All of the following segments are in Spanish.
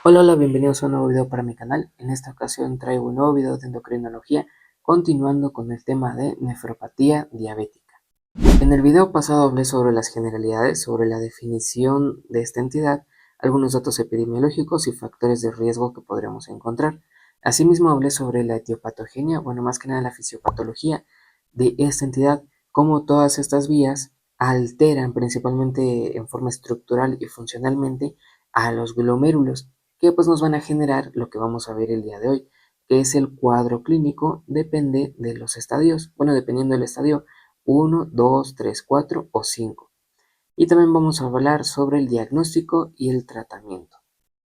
Hola, bienvenidos a un nuevo video para mi canal. En esta ocasión traigo un nuevo video de endocrinología, continuando con el tema de nefropatía diabética. En el video pasado hablé sobre las generalidades, sobre la definición de esta entidad, algunos datos epidemiológicos y factores de riesgo que podremos encontrar. Asimismo hablé sobre la etiopatogenia, más que nada la fisiopatología de esta entidad, cómo todas estas vías alteran principalmente en forma estructural y funcionalmente a los glomérulos, que pues nos van a generar lo que vamos a ver el día de hoy, que es el cuadro clínico. Depende de los estadios, dependiendo del estadio 1, 2, 3, 4 o 5. Y también vamos a hablar sobre el diagnóstico y el tratamiento.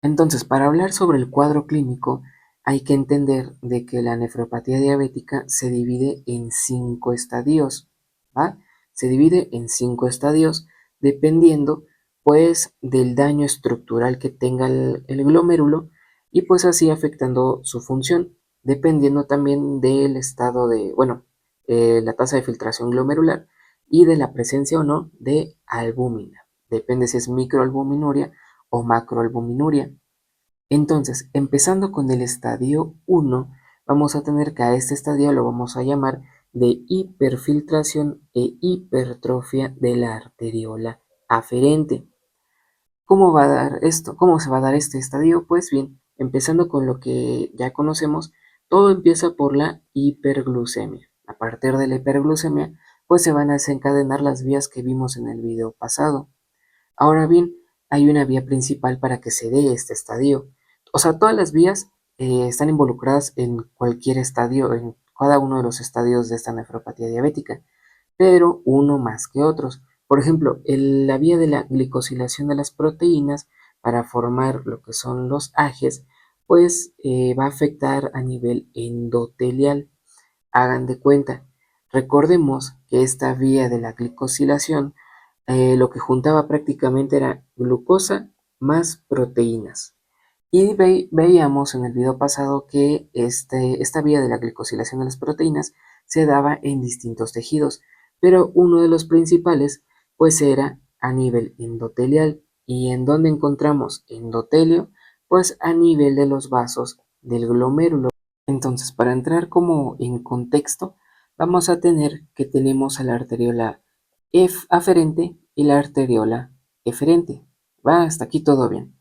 Entonces, para hablar sobre el cuadro clínico, hay que entender de que la nefropatía diabética se divide en 5 estadios, ¿va? Se divide en 5 estadios dependiendo pues del daño estructural que tenga el glomérulo y pues así afectando su función, dependiendo también del estado de, la tasa de filtración glomerular y de la presencia o no de albúmina. Depende si es microalbuminuria o macroalbuminuria. Entonces, empezando con el estadio 1, vamos a tener que a este estadio lo vamos a llamar de hiperfiltración e hipertrofia de la arteriola aferente. ¿Cómo va a dar esto? ¿Cómo se va a dar este estadio? Pues bien, empezando con lo que ya conocemos, todo empieza por la hiperglucemia. A partir de la hiperglucemia, pues se van a desencadenar las vías que vimos en el video pasado. Ahora bien, hay una vía principal para que se dé este estadio. O sea, todas las vías están involucradas en cualquier estadio, en cada uno de los estadios de esta nefropatía diabética, pero uno más que otros. Por ejemplo, la vía de la glicosilación de las proteínas para formar lo que son los AGEs, pues va a afectar a nivel endotelial. Hagan de cuenta, recordemos que esta vía de la glicosilación lo que juntaba prácticamente era glucosa más proteínas. Y veíamos en el video pasado que esta vía de la glicosilación de las proteínas se daba en distintos tejidos, pero uno de los principales pues era a nivel endotelial. ¿Y en dónde encontramos endotelio? Pues a nivel de los vasos del glomérulo. Entonces, para entrar como en contexto, vamos a tener que tenemos a la arteriola aferente y la arteriola eferente. Va, hasta aquí todo bien.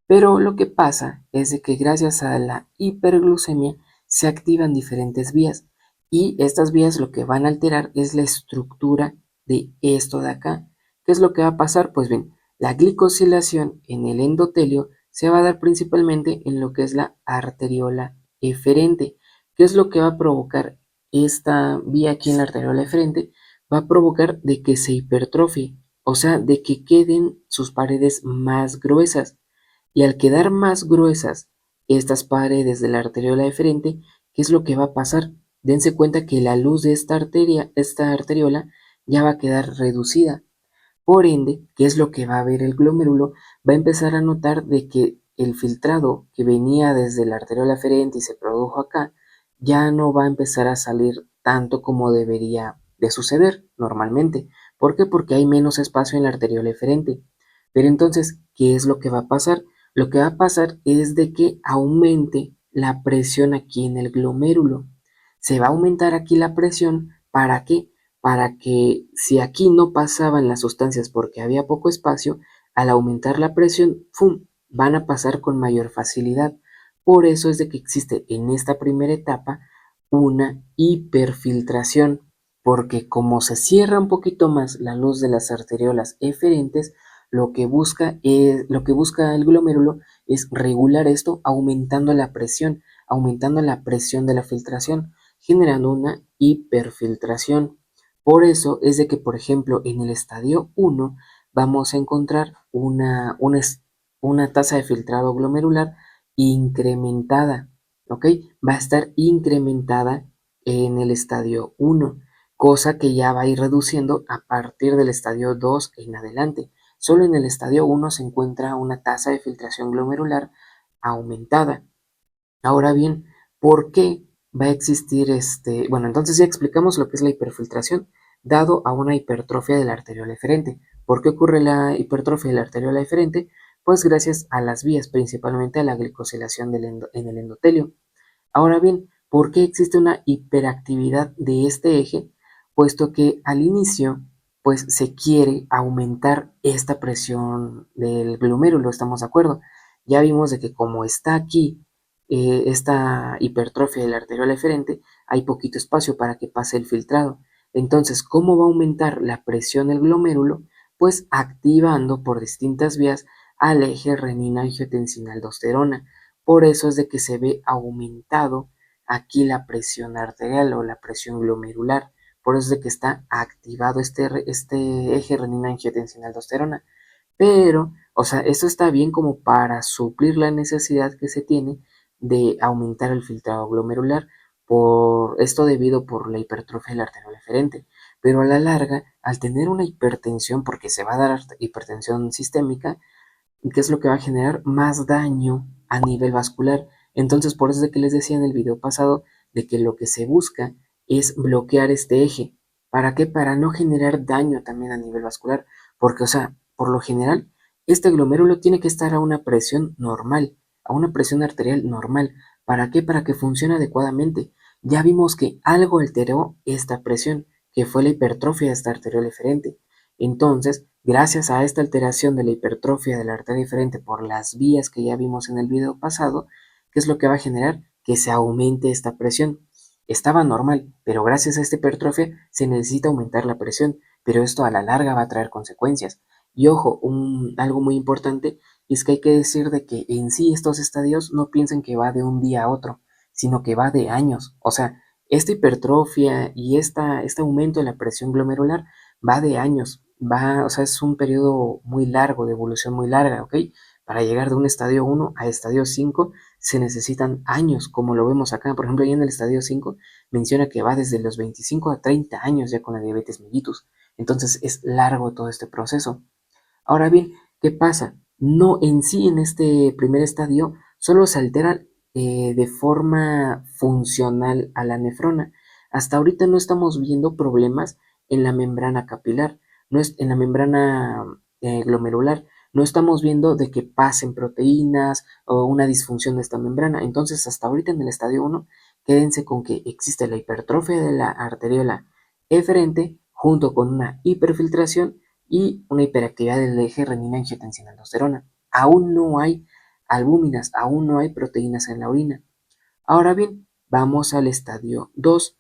Pero lo que pasa es de que gracias a la hiperglucemia se activan diferentes vías y estas vías lo que van a alterar es la estructura de esto de acá. ¿Qué es lo que va a pasar? Pues bien, la glicosilación en el endotelio se va a dar principalmente en lo que es la arteriola eferente. ¿Qué es lo que va a provocar esta vía aquí en la arteriola eferente? Va a provocar de que se hipertrofie, o sea, de que queden sus paredes más gruesas. Y al quedar más gruesas estas paredes de la arteriola deferente, ¿qué es lo que va a pasar? Dense cuenta que la luz de esta arteriola ya va a quedar reducida. Por ende, ¿qué es lo que va a ver el glomérulo? Va a empezar a notar de que el filtrado que venía desde la arteriola aferente y se produjo acá, ya no va a empezar a salir tanto como debería de suceder normalmente. ¿Por qué? Porque hay menos espacio en la arteriola eferente. Pero entonces, ¿qué es lo que va a pasar? Lo que va a pasar es de que aumente la presión aquí en el glomérulo. Se va a aumentar aquí la presión, ¿para qué? Para que si aquí no pasaban las sustancias porque había poco espacio, al aumentar la presión, ¡fum!, van a pasar con mayor facilidad. Por eso es de que existe en esta primera etapa una hiperfiltración, porque como se cierra un poquito más la luz de las arteriolas eferentes, lo que busca el glomérulo es regular esto aumentando la presión de la filtración, generando una hiperfiltración. Por eso es de que, por ejemplo, en el estadio 1 vamos a encontrar una tasa de filtrado glomerular incrementada, ¿ok? Va a estar incrementada en el estadio 1, cosa que ya va a ir reduciendo a partir del estadio 2 en adelante. Solo en el estadio 1 se encuentra una tasa de filtración glomerular aumentada. Ahora bien, ¿por qué va a existir Bueno, entonces ya explicamos lo que es la hiperfiltración dado a una hipertrofia de la arteriola eferente. ¿Por qué ocurre la hipertrofia de la arteriola eferente? pues gracias a las vías, principalmente a la glicosilación en el endotelio. Ahora bien, ¿por qué existe una hiperactividad de este eje? Puesto que al inicio, pues se quiere aumentar esta presión del glomérulo, ¿estamos de acuerdo? Ya vimos de que como está aquí esta hipertrofia del arteriol eferente, hay poquito espacio para que pase el filtrado. Entonces, ¿cómo va a aumentar la presión del glomérulo? Pues activando por distintas vías al eje renina-angiotensina-aldosterona. Por eso es de que se ve aumentado aquí la presión arterial o la presión glomerular. Por eso es de que está activado este eje renina-angiotensina-aldosterona. Pero, o sea, esto está bien como para suplir la necesidad que se tiene de aumentar el filtrado glomerular, por esto debido por la hipertrofia del arteriol eferente. Pero a la larga, al tener una hipertensión, porque se va a dar hipertensión sistémica, ¿qué es lo que va a generar? Más daño a nivel vascular. Entonces, por eso es de que les decía en el video pasado de que lo que se busca es bloquear este eje. ¿Para qué? Para no generar daño también a nivel vascular. Porque, o sea, por lo general, este glomérulo tiene que estar a una presión normal, a una presión arterial normal. ¿Para qué? Para que funcione adecuadamente. Ya vimos que algo alteró esta presión, que fue la hipertrofia de esta arterial eferente. Entonces, gracias a esta alteración de la hipertrofia de la arteria eferente por las vías que ya vimos en el video pasado, ¿qué es lo que va a generar? Que se aumente esta presión. Estaba normal, pero gracias a esta hipertrofia se necesita aumentar la presión, pero esto a la larga va a traer consecuencias. Y ojo, algo muy importante es que hay que decir de que en sí estos estadios no piensen que va de un día a otro, sino que va de años. O sea, esta hipertrofia y este aumento de la presión glomerular va de años, o sea, es un periodo muy largo, de evolución muy larga, ¿ok? Para llegar de un estadio 1 a estadio 5 se necesitan años, como lo vemos acá. Por ejemplo, ahí en el estadio 5 menciona que va desde los 25 a 30 años ya con la diabetes mellitus. Entonces es largo todo este proceso. Ahora bien, ¿qué pasa? No en sí en este primer estadio solo se altera de forma funcional a la nefrona. Hasta ahorita no estamos viendo problemas en la membrana capilar, no es en la membrana glomerular. No estamos viendo de que pasen proteínas o una disfunción de esta membrana. Entonces, hasta ahorita en el estadio 1, quédense con que existe la hipertrofia de la arteriola eferente junto con una hiperfiltración y una hiperactividad del eje renina-angiotensina-aldosterona. Aún no hay albúminas, aún no hay proteínas en la orina. Ahora bien, vamos al estadio 2.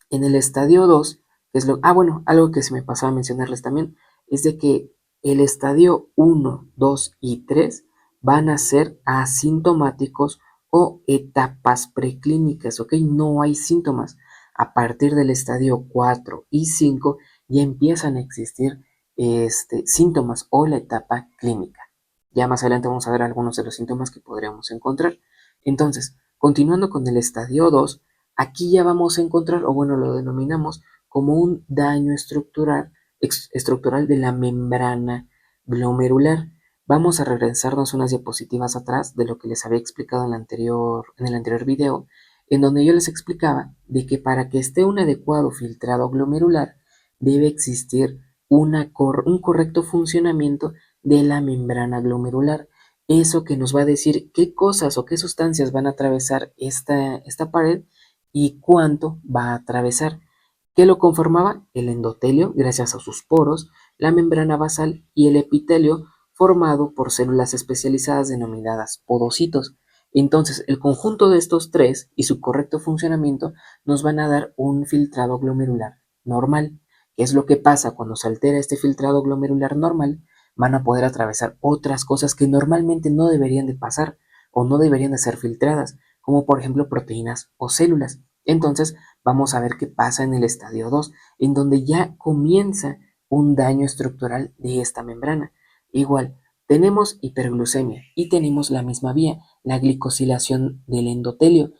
En el estadio 2, que es bueno, algo que se me pasaba a mencionarles también, es de que el estadio 1, 2 y 3 van a ser asintomáticos o etapas preclínicas, ¿ok? No hay síntomas. A partir del estadio 4 y 5 ya empiezan a existir síntomas o la etapa clínica. Ya más adelante vamos a ver algunos de los síntomas que podríamos encontrar. Entonces, continuando con el estadio 2, aquí ya vamos a encontrar, o bueno, lo denominamos como un daño estructural de la membrana glomerular. Vamos a regresarnos unas diapositivas atrás de lo que les había explicado en el anterior video, en donde yo les explicaba de que para que esté un adecuado filtrado glomerular debe existir un correcto funcionamiento de la membrana glomerular. Eso que nos va a decir qué cosas o qué sustancias van a atravesar esta pared y cuánto va a atravesar. ¿Qué lo conformaba? El endotelio, gracias a sus poros, la membrana basal y el epitelio, formado por células especializadas denominadas podocitos. Entonces, el conjunto de estos tres y su correcto funcionamiento nos van a dar un filtrado glomerular normal. ¿Qué es lo que pasa cuando se altera este filtrado glomerular normal? Van a poder atravesar otras cosas que normalmente no deberían de pasar o no deberían de ser filtradas, como por ejemplo proteínas o células. Entonces, vamos a ver qué pasa en el estadio 2, en donde ya comienza un daño estructural de esta membrana. Igual, tenemos hiperglucemia y tenemos la misma vía, la glicosilación del endotelio,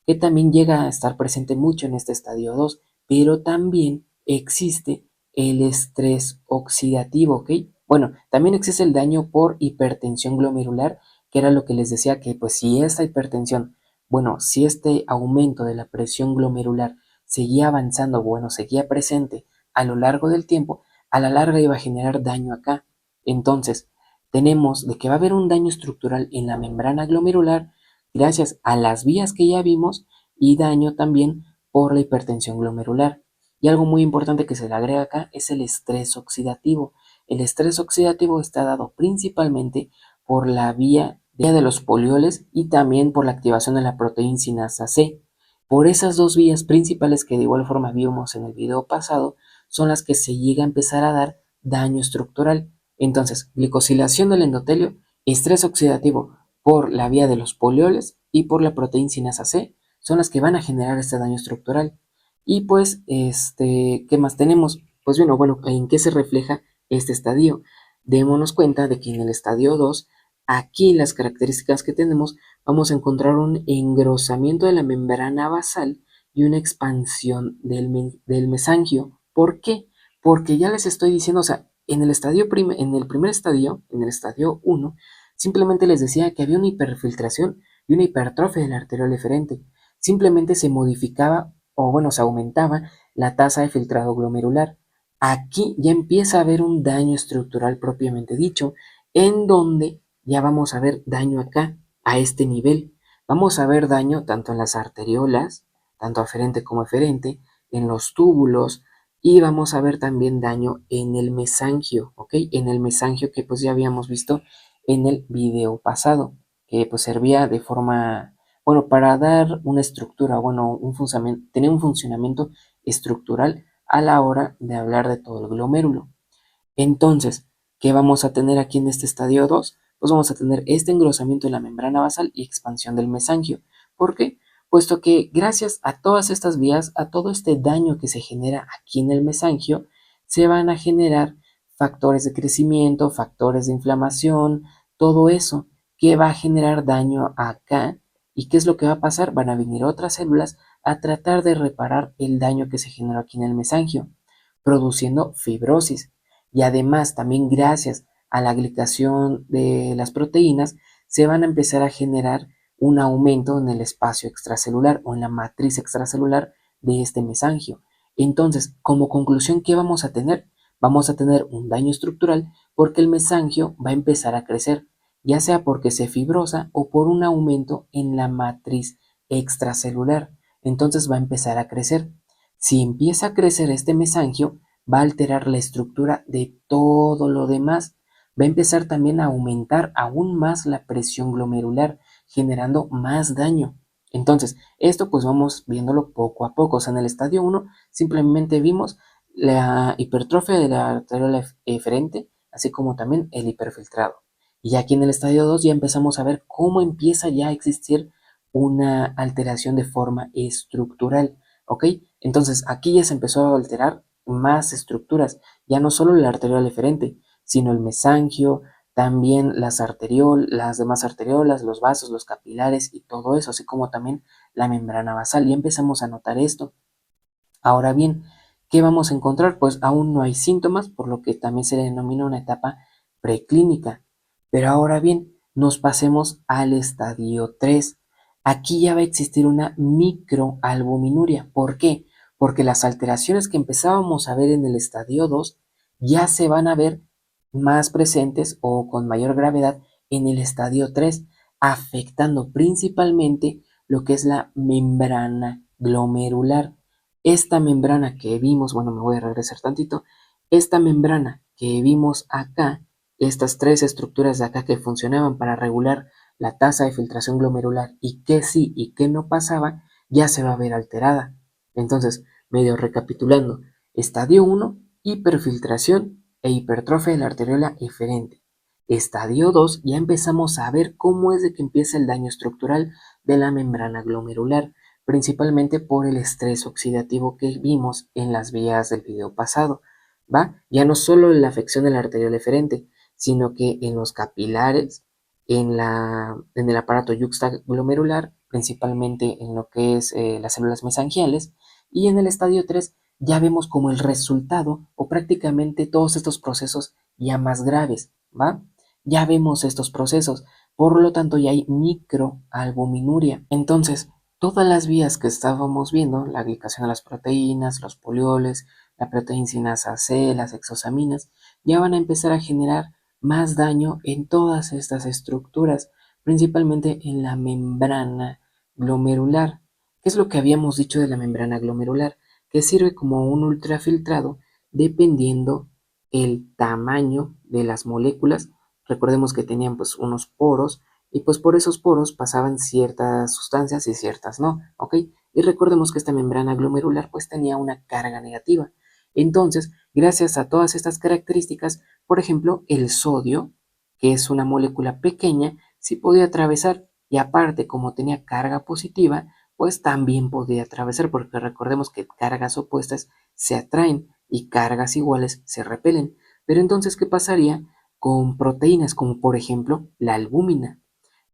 que también llega a estar presente mucho en este estadio 2, pero también existe el estrés oxidativo, ¿ok? Bueno, también existe el daño por hipertensión glomerular, que era lo que les decía que pues si esta hipertensión, bueno, si este aumento de la presión glomerular seguía avanzando, bueno, seguía presente a lo largo del tiempo, a la larga iba a generar daño acá. Entonces, tenemos de que va a haber un daño estructural en la membrana glomerular gracias a las vías que ya vimos y daño también por la hipertensión glomerular. Y algo muy importante que se le agrega acá es el estrés oxidativo. El estrés oxidativo está dado principalmente por la vía de los polioles y también por la activación de la proteína sinasa C. Por esas dos vías principales que de igual forma vimos en el video pasado, son las que se llega a empezar a dar daño estructural. Entonces, glicosilación del endotelio, estrés oxidativo por la vía de los polioles y por la proteína sinasa C son las que van a generar este daño estructural. Y pues, ¿qué más tenemos? Pues bueno, ¿en qué se refleja este estadio? Démonos cuenta de que en el estadio 2, aquí las características que tenemos, vamos a encontrar un engrosamiento de la membrana basal y una expansión del mesangio. ¿Por qué? Porque ya les estoy diciendo, o sea, en el primer estadio, en el estadio 1, simplemente les decía que había una hiperfiltración y una hipertrofia del arteriol eferente. Simplemente se modificaba, o bueno, se aumentaba la tasa de filtrado glomerular. Aquí ya empieza a haber un daño estructural propiamente dicho, en donde ya vamos a ver daño acá, a este nivel. Vamos a ver daño tanto en las arteriolas, tanto aferente como eferente, en los túbulos, y vamos a ver también daño en el mesangio, ¿ok? En el mesangio que pues ya habíamos visto en el video pasado, que pues servía de forma, bueno, para dar una estructura, bueno, tener un funcionamiento estructural a la hora de hablar de todo el glomérulo. Entonces, ¿qué vamos a tener aquí en este estadio 2? Pues vamos a tener este engrosamiento de la membrana basal y expansión del mesangio. ¿Por qué? Puesto que gracias a todas estas vías, a todo este daño que se genera aquí en el mesangio, se van a generar factores de crecimiento, factores de inflamación, todo eso que va a generar daño acá. ¿Y qué es lo que va a pasar? Van a venir otras células a tratar de reparar el daño que se generó aquí en el mesangio, produciendo fibrosis. Y además, también gracias a la glicación de las proteínas, se van a empezar a generar un aumento en el espacio extracelular o en la matriz extracelular de este mesangio. Entonces, como conclusión, ¿qué vamos a tener? Vamos a tener un daño estructural porque el mesangio va a empezar a crecer, ya sea porque se fibrosa o por un aumento en la matriz extracelular. Entonces va a empezar a crecer. Si empieza a crecer este mesangio, va a alterar la estructura de todo lo demás. Va a empezar también a aumentar aún más la presión glomerular, generando más daño. Entonces, esto pues vamos viéndolo poco a poco. O sea, en el estadio 1 simplemente vimos la hipertrofia de la arteriola eferente, así como también el hiperfiltrado. Y aquí en el estadio 2 ya empezamos a ver cómo empieza ya a existir una alteración de forma estructural, ¿ok? Entonces, aquí ya se empezó a alterar más estructuras, ya no solo la arteriola eferente, sino el mesangio, también las demás arteriolas, los vasos, los capilares y todo eso, así como también la membrana basal. Ya empezamos a notar esto. Ahora bien, ¿qué vamos a encontrar? Pues aún no hay síntomas, por lo que también se denomina una etapa preclínica. Pero ahora bien, nos pasemos al estadio 3. Aquí ya va a existir una microalbuminuria. ¿Por qué? Porque las alteraciones que empezábamos a ver en el estadio 2 ya se van a ver más presentes o con mayor gravedad en el estadio 3, afectando principalmente lo que es la membrana glomerular. Esta membrana que vimos, bueno, me voy a regresar tantito, esta membrana que vimos acá, estas tres estructuras de acá que funcionaban para regular la tasa de filtración glomerular y qué sí y qué no pasaba, ya se va a ver alterada. Entonces, medio recapitulando, estadio 1, hiperfiltración e hipertrofia de la arteriola eferente. Estadio 2, ya empezamos a ver cómo es de que empieza el daño estructural de la membrana glomerular, principalmente por el estrés oxidativo que vimos en las vías del video pasado, ¿va? Ya no solo en la afección de la arteriola eferente, sino que en los capilares, en el aparato yuxtaglomerular, principalmente en lo que es las células mesangiales, y en el estadio 3 ya vemos como el resultado o prácticamente todos estos procesos ya más graves, ¿va? Ya vemos estos procesos, por lo tanto ya hay microalbuminuria. Entonces, todas las vías que estábamos viendo, la glicación de las proteínas, los polioles, la proteína sinasa C, las exosaminas, ya van a empezar a generar más daño en todas estas estructuras, principalmente en la membrana glomerular. ¿Qué es lo que habíamos dicho de la membrana glomerular? Que sirve como un ultrafiltrado dependiendo el tamaño de las moléculas. Recordemos que tenían pues unos poros y pues por esos poros pasaban ciertas sustancias y ciertas no, ¿ok? Y recordemos que esta membrana glomerular pues tenía una carga negativa. Entonces, gracias a todas estas características, por ejemplo, el sodio, que es una molécula pequeña, sí podía atravesar y aparte como tenía carga positiva, pues también podía atravesar, porque recordemos que cargas opuestas se atraen y cargas iguales se repelen. Pero entonces, ¿qué pasaría con proteínas como por ejemplo la albúmina?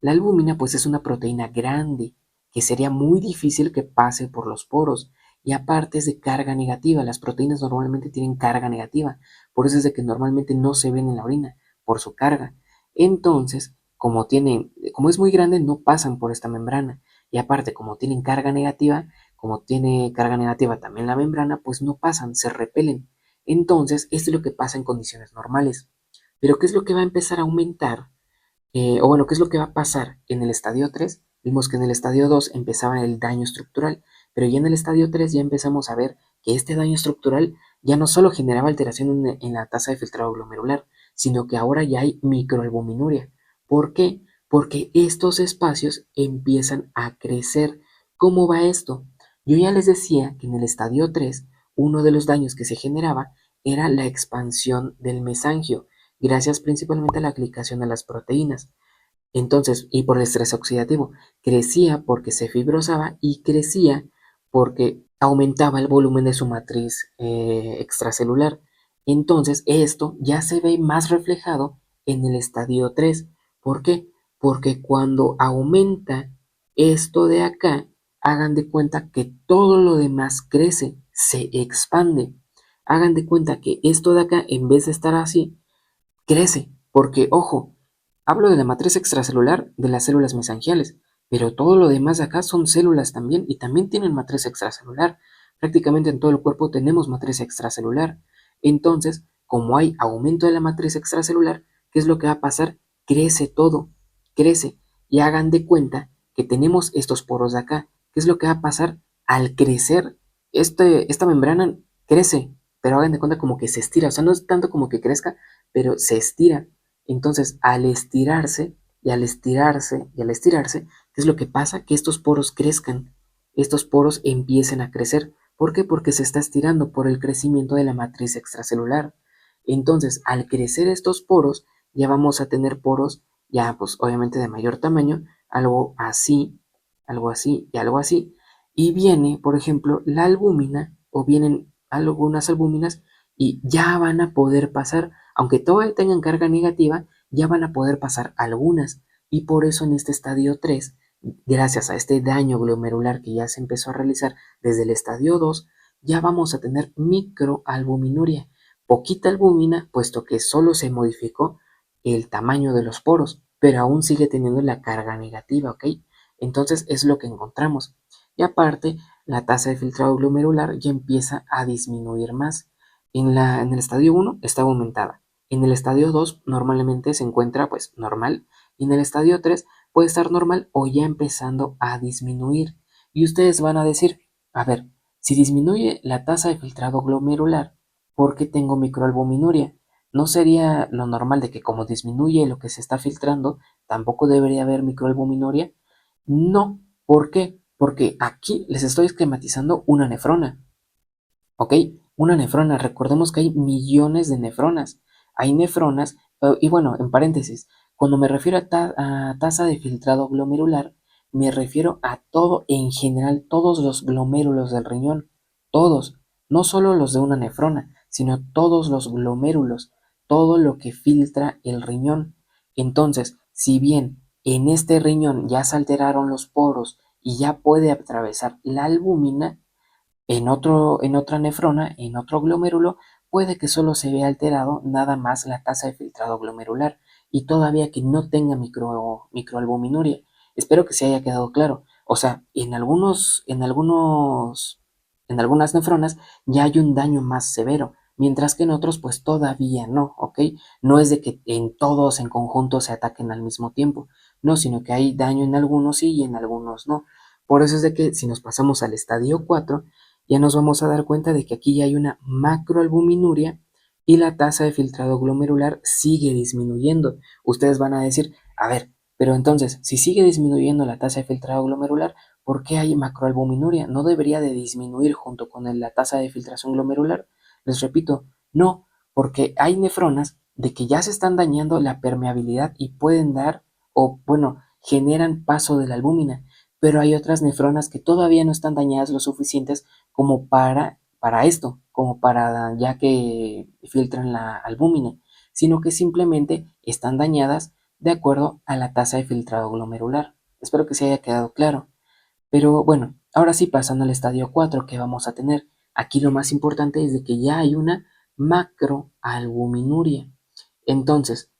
La albúmina pues es una proteína grande que sería muy difícil que pase por los poros y aparte es de carga negativa. Las proteínas normalmente tienen carga negativa, por eso es de que normalmente no se ven en la orina por su carga. Entonces, como es muy grande, no pasan por esta membrana y aparte como tienen carga negativa, como tiene carga negativa también la membrana, pues no pasan, se repelen. Entonces, esto es lo que pasa en condiciones normales. Pero ¿qué es lo que va a empezar a aumentar? O bueno, ¿qué es lo que va a pasar en el estadio 3? Vimos que en el estadio 2 empezaba el daño estructural, pero ya en el estadio 3 ya empezamos a ver que este daño estructural ya no solo generaba alteración en la tasa de filtrado glomerular, sino que ahora ya hay microalbuminuria. ¿Por qué? Porque estos espacios empiezan a crecer. ¿Cómo va esto? Yo ya les decía que en el estadio 3 uno de los daños que se generaba era la expansión del mesangio, gracias principalmente a la aplicación de las proteínas. Entonces, y por el estrés oxidativo, crecía porque se fibrosaba y crecía porque aumentaba el volumen de su matriz extracelular. Entonces, esto ya se ve más reflejado en el estadio 3. ¿Por qué? Porque cuando aumenta esto de acá, hagan de cuenta que todo lo demás crece, se expande. Hagan de cuenta que esto de acá, en vez de estar así, crece, porque, ojo, hablo de la matriz extracelular de las células mesangiales, pero todo lo demás de acá son células también y también tienen matriz extracelular. Prácticamente en todo el cuerpo tenemos matriz extracelular. Entonces, como hay aumento de la matriz extracelular, ¿qué es lo que va a pasar? Crece todo, crece. Y hagan de cuenta que tenemos estos poros de acá. ¿Qué es lo que va a pasar? Al crecer, esta membrana crece, pero hagan de cuenta como que se estira. O sea, no es tanto como que crezca, pero se estira. Entonces, al estirarse y al estirarse y al estirarse, ¿qué es lo que pasa? Que estos poros crezcan, estos poros empiecen a crecer. ¿Por qué? Porque se está estirando por el crecimiento de la matriz extracelular. Entonces, al crecer estos poros, ya vamos a tener poros ya, pues obviamente de mayor tamaño, algo así y algo así. Y viene, por ejemplo, la albúmina, o vienen algunas albúminas y ya van a poder pasar, aunque todavía tengan carga negativa, ya van a poder pasar algunas. Y por eso en este estadio 3, gracias a este daño glomerular que ya se empezó a realizar desde el estadio 2, ya vamos a tener microalbuminuria, poquita albúmina, puesto que solo se modificó el tamaño de los poros, pero aún sigue teniendo la carga negativa, ¿ok? Entonces es lo que encontramos. Y aparte, la tasa de filtrado glomerular ya empieza a disminuir más. En el estadio 1 estaba aumentada. En el estadio 2 normalmente se encuentra pues normal. Y en el estadio 3 puede estar normal o ya empezando a disminuir. Y ustedes van a decir, a ver, si disminuye la tasa de filtrado glomerular, ¿por qué tengo microalbuminuria? ¿No sería lo normal de que como disminuye lo que se está filtrando, tampoco debería haber microalbuminuria? No. ¿Por qué? Porque aquí les estoy esquematizando una nefrona. ¿Ok? Una nefrona, recordemos que hay millones de nefronas. Hay nefronas, y bueno, en paréntesis, cuando me refiero a tasa de filtrado glomerular, me refiero a todo en general, todos los glomérulos del riñón, todos, no solo los de una nefrona, sino todos los glomérulos, todo lo que filtra el riñón. Entonces, si bien en este riñón ya se alteraron los poros y ya puede atravesar la albúmina, en otra nefrona, en otro glomérulo, puede que solo se vea alterado nada más la tasa de filtrado glomerular y todavía que no tenga microalbuminuria. Espero que se haya quedado claro. O sea, en algunas nefronas ya hay un daño más severo, mientras que en otros pues todavía no, ¿ok? No es de que en todos en conjunto se ataquen al mismo tiempo, no, sino que hay daño en algunos sí y en algunos no. Por eso es de que si nos pasamos al estadio 4, ya nos vamos a dar cuenta de que aquí ya hay una macroalbuminuria y la tasa de filtrado glomerular sigue disminuyendo. Ustedes van a decir, a ver, pero entonces, si sigue disminuyendo la tasa de filtrado glomerular, ¿por qué hay macroalbuminuria? ¿No debería de disminuir junto con la tasa de filtración glomerular? Les repito, no, porque hay nefronas de que ya se están dañando la permeabilidad y pueden dar, o bueno, generan paso de la albúmina, pero hay otras nefronas que todavía no están dañadas lo suficientes como para esto, como para ya que filtran la albúmina, sino que simplemente están dañadas de acuerdo a la tasa de filtrado glomerular. Espero que se haya quedado claro. Pero bueno, ahora sí pasando al estadio 4 que vamos a tener. Aquí lo más importante es de que ya hay una macroalbuminuria. Entonces,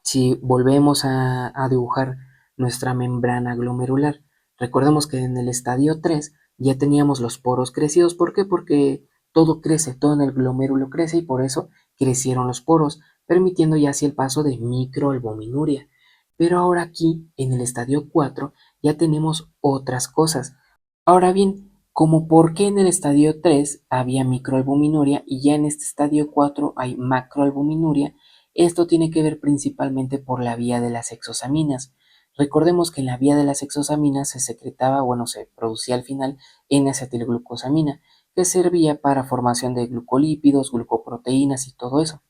si volvemos a dibujar nuestra membrana glomerular, recordemos que en el estadio 3 ya teníamos los poros crecidos. ¿Por qué? Porque todo crece, todo en el glomérulo crece y por eso crecieron los poros, permitiendo ya así el paso de microalbuminuria. Pero ahora aquí, en el estadio 4, ya tenemos otras cosas. Ahora bien, como por qué en el estadio 3 había microalbuminuria y ya en este estadio 4 hay macroalbuminuria, esto tiene que ver principalmente por la vía de las exosaminas. Recordemos que en la vía de las exosaminas se secretaba, bueno, se producía al final N-acetilglucosamina, que servía para formación de glucolípidos, glucoproteínas y todo eso.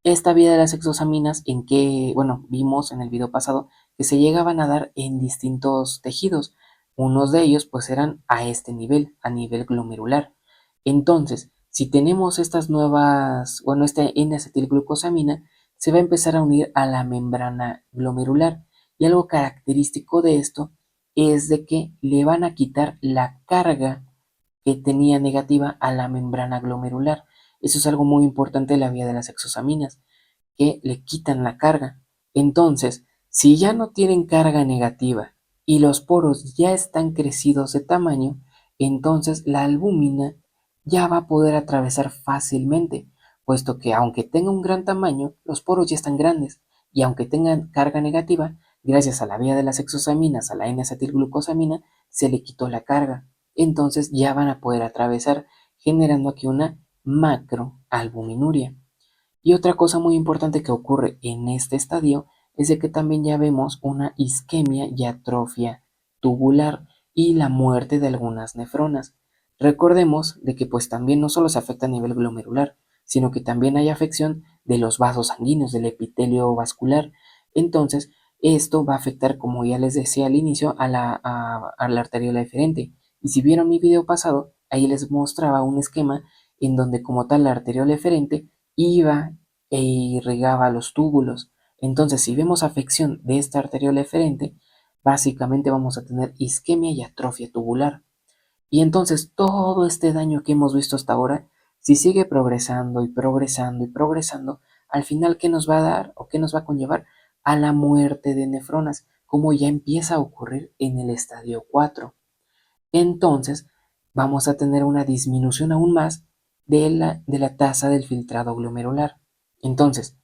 Esta vía de las exosaminas en que, bueno, vimos en el video pasado que se llegaban a dar en distintos tejidos. Unos de ellos pues eran a este nivel, a nivel glomerular. Entonces, si tenemos estas nuevas, bueno, esta N-acetilglucosamina, se va a empezar a unir a la membrana glomerular. Y algo característico de esto es de que le van a quitar la carga que tenía negativa a la membrana glomerular. Eso es algo muy importante de la vía de las exosaminas, que le quitan la carga. Entonces, si ya no tienen carga negativa y los poros ya están crecidos de tamaño, entonces la albúmina ya va a poder atravesar fácilmente, puesto que aunque tenga un gran tamaño, los poros ya están grandes y aunque tengan carga negativa, gracias a la vía de las exosaminas, a la N-acetilglucosamina, se le quitó la carga. Entonces ya van a poder atravesar, generando aquí una macroalbuminuria. Y otra cosa muy importante que ocurre en este estadio es de que también ya vemos una isquemia y atrofia tubular y la muerte de algunas nefronas. Recordemos de que pues también no solo se afecta a nivel glomerular, sino que también hay afección de los vasos sanguíneos, del epitelio vascular. Entonces, esto va a afectar, como ya les decía al inicio, a la arteriola eferente. Y si vieron mi video pasado, ahí les mostraba un esquema en donde como tal la arteriola eferente iba e irrigaba los túbulos. Entonces, si vemos afección de esta arteriola eferente, básicamente vamos a tener isquemia y atrofia tubular. Y entonces todo este daño que hemos visto hasta ahora, si sigue progresando y progresando y progresando, al final, ¿qué nos va a dar o qué nos va a conllevar? A la muerte de nefronas, como ya empieza a ocurrir en el estadio 4. Entonces, vamos a tener una disminución aún más de la tasa del filtrado glomerular. Entonces,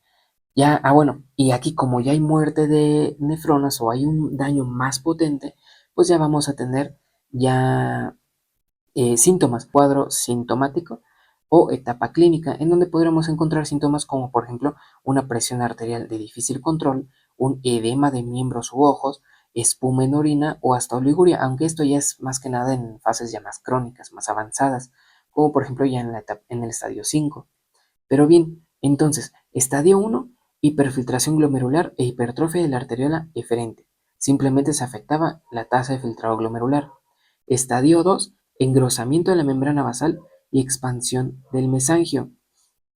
ya, bueno, y aquí como ya hay muerte de nefronas o hay un daño más potente, pues ya vamos a tener ya síntomas, cuadro sintomático o etapa clínica, en donde podremos encontrar síntomas como por ejemplo una presión arterial de difícil control, un edema de miembros u ojos, espuma en orina o hasta oliguria, aunque esto ya es más que nada en fases ya más crónicas, más avanzadas, como por ejemplo ya en el estadio 5. Pero bien, entonces, estadio 1, hiperfiltración glomerular e hipertrofia de la arteriola eferente. Simplemente se afectaba la tasa de filtrado glomerular. Estadio 2, engrosamiento de la membrana basal y expansión del mesangio.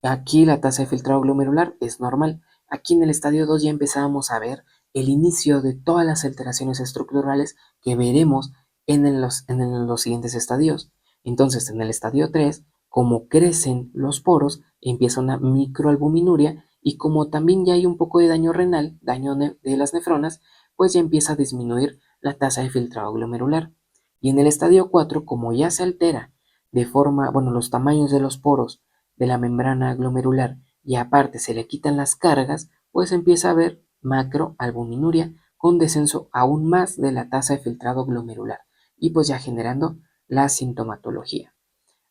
Aquí la tasa de filtrado glomerular es normal. Aquí en el estadio 2 ya empezábamos a ver el inicio de todas las alteraciones estructurales que veremos en los siguientes estadios. Entonces, en el estadio 3, como crecen los poros, empieza una microalbuminuria y como también ya hay un poco de daño renal, daño de las nefronas, pues ya empieza a disminuir la tasa de filtrado glomerular. Y en el estadio 4, como ya se altera de forma, bueno, los tamaños de los poros, de la membrana glomerular y aparte se le quitan las cargas, pues empieza a haber macroalbuminuria con descenso aún más de la tasa de filtrado glomerular y pues ya generando la sintomatología.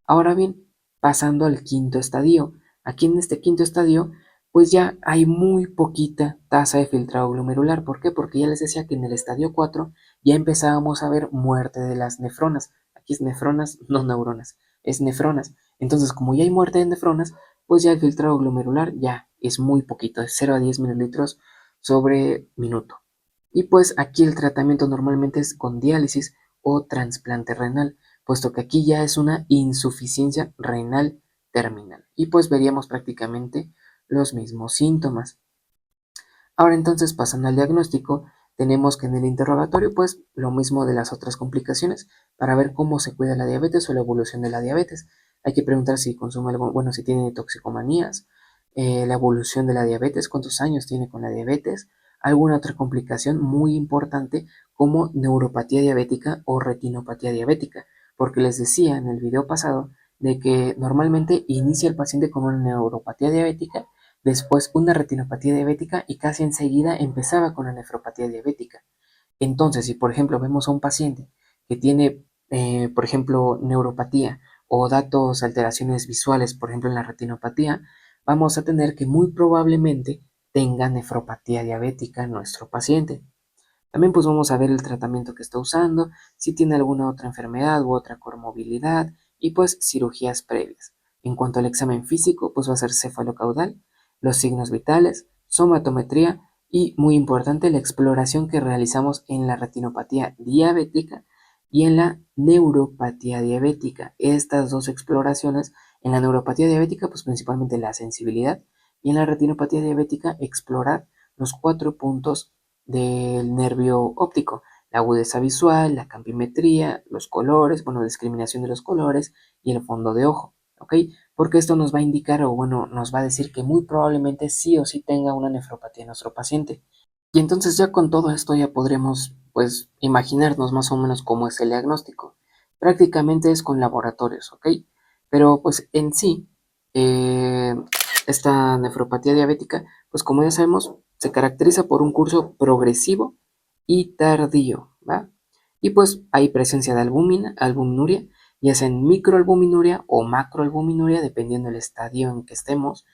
Ahora bien, pasando al quinto estadio, aquí en este quinto estadio pues ya hay muy poquita tasa de filtrado glomerular. ¿Por qué? Porque ya les decía que en el estadio 4 ya empezábamos a ver muerte de las nefronas. Aquí es nefronas, no neuronas, es nefronas. Entonces, como ya hay muerte de nefronas, pues ya el filtrado glomerular ya es muy poquito, de 0 a 10 mililitros sobre minuto. Y pues aquí el tratamiento normalmente es con diálisis o trasplante renal, puesto que aquí ya es una insuficiencia renal terminal. Y pues veríamos prácticamente los mismos síntomas. Ahora entonces, pasando al diagnóstico, tenemos que en el interrogatorio, pues lo mismo de las otras complicaciones, para ver cómo se cuida la diabetes o la evolución de la diabetes. Hay que preguntar si consume algo, bueno, si tiene toxicomanías, la evolución de la diabetes, cuántos años tiene con la diabetes, alguna otra complicación muy importante como neuropatía diabética o retinopatía diabética, porque les decía en el video pasado de que normalmente inicia el paciente con una neuropatía diabética, después una retinopatía diabética y casi enseguida empezaba con la nefropatía diabética. Entonces, si por ejemplo vemos a un paciente que tiene, por ejemplo, neuropatía o datos, alteraciones visuales, por ejemplo en la retinopatía, vamos a tener que muy probablemente tenga nefropatía diabética nuestro paciente. También pues vamos a ver el tratamiento que está usando, si tiene alguna otra enfermedad u otra comorbilidad y pues cirugías previas. En cuanto al examen físico, pues va a ser cefalocaudal, los signos vitales, somatometría y muy importante la exploración que realizamos en la retinopatía diabética y en la neuropatía diabética. Estas dos exploraciones, en la neuropatía diabética pues principalmente la sensibilidad y en la retinopatía diabética explorar los 4 puntos del nervio óptico, la agudeza visual, la campimetría, los colores, bueno, discriminación de los colores y el fondo de ojo, ¿ok? Porque esto nos va a indicar o bueno, nos va a decir que muy probablemente sí o sí tenga una nefropatía nuestro paciente. Y entonces ya con todo esto ya podremos pues imaginarnos más o menos cómo es el diagnóstico. Prácticamente es con laboratorios, ¿ok? Pero pues en sí, eh, esta nefropatía diabética, pues como ya sabemos, se caracteriza por un curso progresivo y tardío, ¿va? Y pues hay presencia de albúmina, albuminuria, ya sea en microalbuminuria o macroalbuminuria, dependiendo del estadio en que estemos,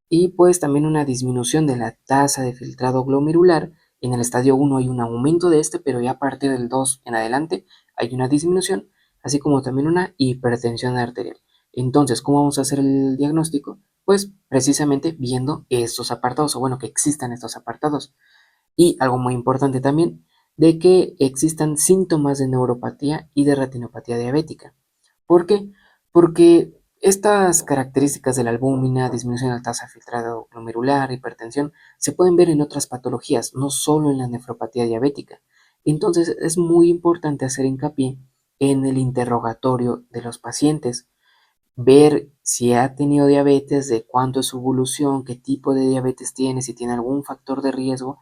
y pues también una disminución de la tasa de filtrado glomerular. En el estadio 1 hay un aumento de este, pero ya a partir del 2 en adelante hay una disminución, así como también una hipertensión arterial. Entonces, ¿cómo vamos a hacer el diagnóstico? Pues precisamente viendo estos apartados, o bueno, que existan estos apartados. Y algo muy importante también, de que existan síntomas de neuropatía y de retinopatía diabética. ¿Por qué? Porque estas características de la albúmina, disminución de la tasa de filtrado glomerular, hipertensión, se pueden ver en otras patologías, no solo en la nefropatía diabética. Entonces es muy importante hacer hincapié en el interrogatorio de los pacientes, ver si ha tenido diabetes, de cuánto es su evolución, qué tipo de diabetes tiene, si tiene algún factor de riesgo,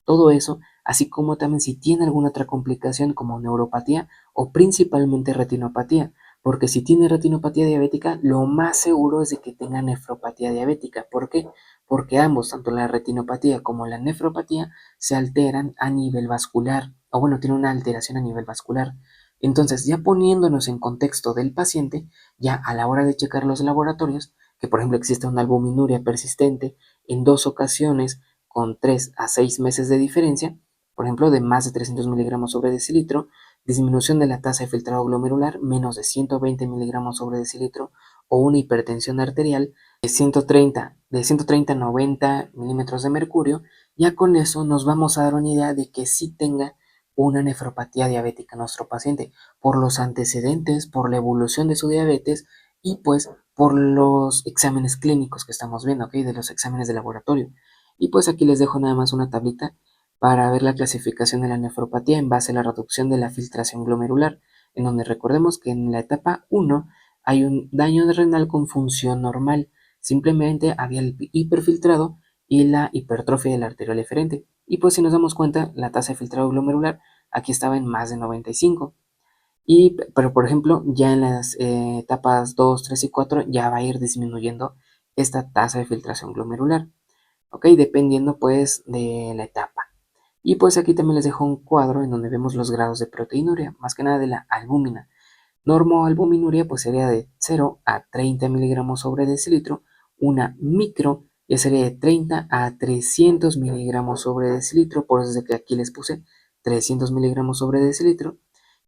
todo eso, así como también si tiene alguna otra complicación como neuropatía o principalmente retinopatía, porque si tiene retinopatía diabética, lo más seguro es de que tenga nefropatía diabética. ¿Por qué? Porque ambos, tanto la retinopatía como la nefropatía, se alteran a nivel vascular, o bueno, tiene una alteración a nivel vascular. Entonces, ya poniéndonos en contexto del paciente, ya a la hora de checar los laboratorios, que por ejemplo existe una albuminuria persistente en 2 ocasiones con 3 a 6 meses de diferencia, por ejemplo de más de 300 miligramos sobre decilitro, disminución de la tasa de filtrado glomerular menos de 120 miligramos sobre decilitro o una hipertensión arterial de 130 a 90 milímetros de mercurio, ya con eso nos vamos a dar una idea de que sí tenga una nefropatía diabética nuestro paciente, por los antecedentes, por la evolución de su diabetes y pues por los exámenes clínicos que estamos viendo, ¿ok? De los exámenes de laboratorio. Y pues aquí les dejo nada más una tablita para ver la clasificación de la nefropatía en base a la reducción de la filtración glomerular, en donde recordemos que en la etapa 1 hay un daño renal con función normal, simplemente había el hiperfiltrado y la hipertrofia del arterial eferente. Y pues si nos damos cuenta, la tasa de filtrado glomerular aquí estaba en más de 95. Pero por ejemplo, ya en las etapas 2, 3 y 4 ya va a ir disminuyendo esta tasa de filtración glomerular, ¿ok? Dependiendo pues de la etapa. Y pues aquí también les dejo un cuadro en donde vemos los grados de proteinuria, más que nada de la albúmina. Normoalbuminuria pues sería de 0 a 30 miligramos sobre decilitro, una micro ya sería de 30 a 300 miligramos sobre decilitro, por eso es que aquí les puse 300 miligramos sobre decilitro,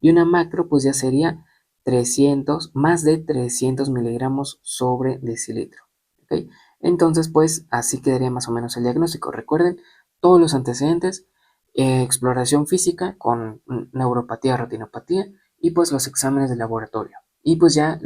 y una macro pues ya sería 300, más de 300 miligramos sobre decilitro. ¿Okay? Entonces pues así quedaría más o menos el diagnóstico. Recuerden todos los antecedentes, exploración física con neuropatía, retinopatía, y pues los exámenes de laboratorio. Y pues ya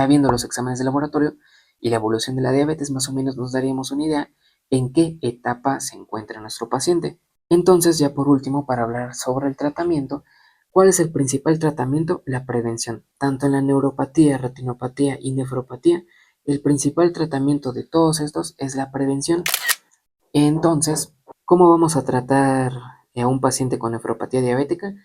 viendo los exámenes de laboratorio y la evolución de la diabetes, más o menos nos daríamos una idea en qué etapa se encuentra nuestro paciente. Entonces, ya por último, para hablar sobre el tratamiento, ¿cuál es el principal tratamiento? La prevención. Tanto en la neuropatía, retinopatía y nefropatía, el principal tratamiento de todos estos es la prevención. Entonces, ¿cómo vamos a tratar a un paciente con nefropatía diabética?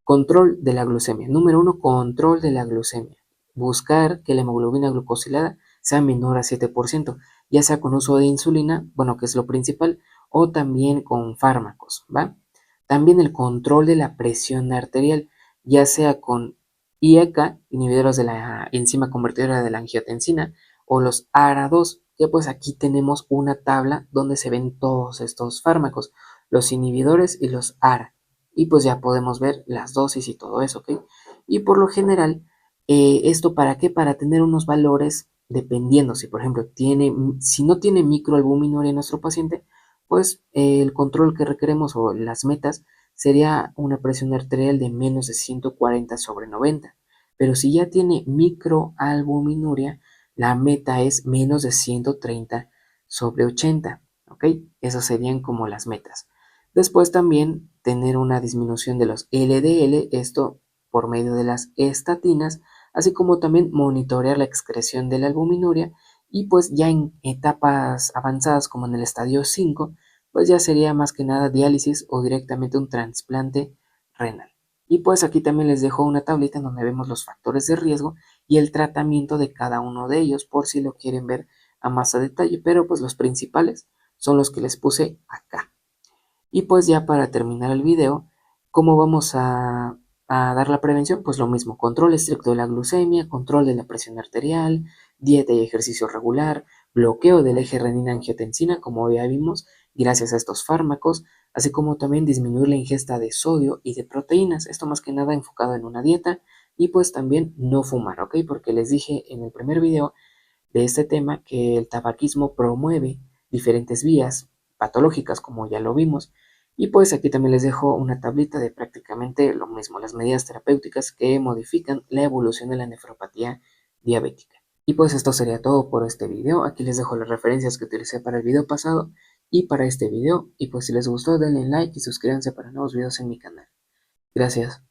Control de la glucemia. Número 1, control de la glucemia. Buscar que la hemoglobina glucosilada sea menor a 7%, ya sea con uso de insulina, bueno, que es lo principal, o también con fármacos, ¿va? También el control de la presión arterial, ya sea con IECA, inhibidores de la enzima convertidora de la angiotensina, o los ARA2, que pues aquí tenemos una tabla donde se ven todos estos fármacos, los inhibidores y los ARA. Y pues ya podemos ver las dosis y todo eso, ¿ok? Y por lo general, ¿esto para qué? Para tener unos valores dependiendo si, por ejemplo, si no tiene microalbuminuria en nuestro paciente, pues el control que requeremos o las metas sería una presión arterial de menos de 140 sobre 90. Pero si ya tiene microalbuminuria, la meta es menos de 130 sobre 80, ¿ok? Esas serían como las metas. Después también tener una disminución de los LDL, esto por medio de las estatinas, así como también monitorear la excreción de la albuminuria, y pues ya en etapas avanzadas como en el estadio 5, pues ya sería más que nada diálisis o directamente un trasplante renal. Y pues aquí también les dejo una tablita en donde vemos los factores de riesgo y el tratamiento de cada uno de ellos por si lo quieren ver a más a detalle, pero pues los principales son los que les puse acá. Y pues ya para terminar el video, ¿cómo vamos a dar la prevención? Pues lo mismo, control estricto de la glucemia, control de la presión arterial, dieta y ejercicio regular, bloqueo del eje renina-angiotensina, como ya vimos, gracias a estos fármacos, así como también disminuir la ingesta de sodio y de proteínas, esto más que nada enfocado en una dieta, y pues también no fumar, ¿ok? Porque les dije en el primer video de este tema que el tabaquismo promueve diferentes vías patológicas, como ya lo vimos. Y pues aquí también les dejo una tablita de prácticamente lo mismo, las medidas terapéuticas que modifican la evolución de la nefropatía diabética. Y pues esto sería todo por este video. Aquí les dejo las referencias que utilicé para el video pasado y para este video. Y pues si les gustó denle like y suscríbanse para nuevos videos en mi canal. Gracias.